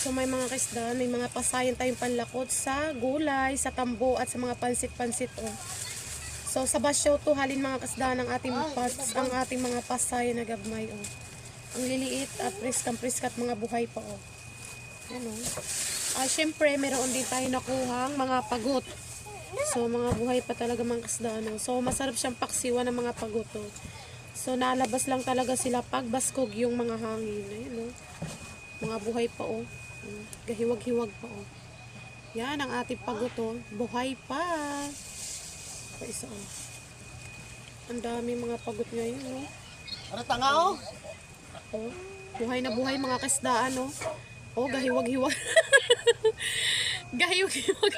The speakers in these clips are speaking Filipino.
So may mga kasda, may mga pasayan tayong panlakot sa gulay, sa tambo at sa mga pansit-pansit oh. So sa basyo to halin mga kasda ng ating mga pasayan na gabmay oh. Ang liliit at priskat mga buhay pa oh. Yan oh. Syempre meron din tayo nakuhang mga pagot. So mga buhay pa talaga mga kasda no. So masarap siyang paksiwan ng mga pagot oh. So nalabas lang talaga sila pag baskog yung mga hangin. Ayun oh. Mga buhay pa oh. Gahiwag-hiwag pa oh. Yan ang ating pagot oh. Buhay pa. Isa oh. Ang dami mga pagot ngayon oh. Ano tanga oh? Oh. Buhay na buhay mga kasdaan oh. Oh, gahiwag-hiwag. Gahiwag-hiwag.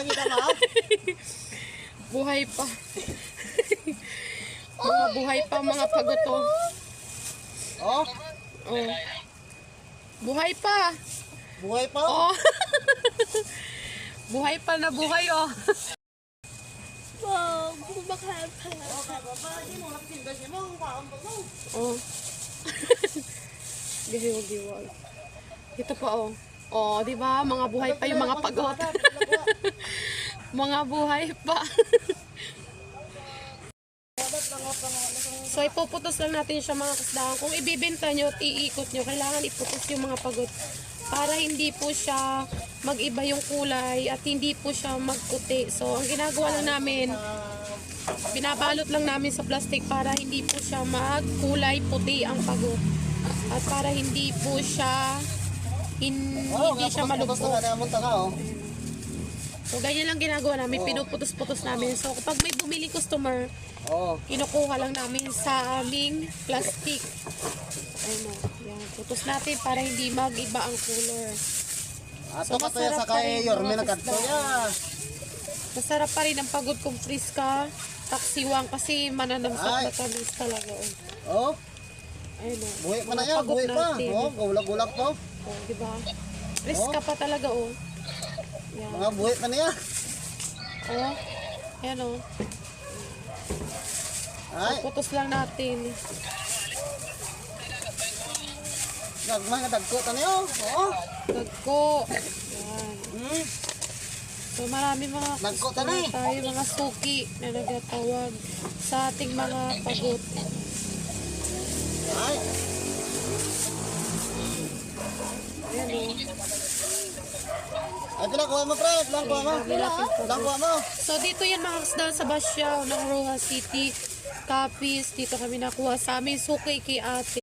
Kita mo? Buhay pa. Mga buhay pa mga pagot oh. Oh? Oh. Buhay pa. Buhay pa? Oh. Buhay pa na buhay oh. Wow, bumakahan pa. Oh. Gahiwag-hiwag. Ito pa oh. Oh, di ba? Mga buhay pa yung mga pagot. Mga buhay pa. So ipuputos lang natin siya mga kasdaan. Kung ibibenta nyo at iikot nyo, kailangan iputos yung mga pagot para hindi po siya mag-iba yung kulay at hindi po siya magputi. So ang ginagawa lang namin, binabalot lang namin sa plastic para hindi po siya magkulay puti ang pagot. At para hindi po siya hindi siya malubog. So ganyan lang ginagawa namin, pinuputos-putos namin. So kapag may bumili customer, kinukuha lang namin sa aming plastic. Ayun o, yan. Putos natin para hindi mag-iba ang color. So masarap pa rin Masarap pa rin ang pagod kong friska, taksiwang kasi mananamsat na tamis talaga. Oh? Ayun o. Buhay pa na yan, buhay pa. Oh, gulag-gulag to. Oh, diba? Friska pa talaga oh. Yan. Mga buhay pa na yan. Oh, yan o. So, putos lang natin. Mga dagko ta na yun. Oo. Dagko. Yan. So marami mga customer tayo, mga suki na nagatawag sa ating mga pagot. Ay. Ayan o. Ay, kuha mo, pre. Kuha mo. So dito yan mga kasdaan sa Basyaw ng Rojas City, Capiz. Dito kami nakuha sa amin suki kay ate.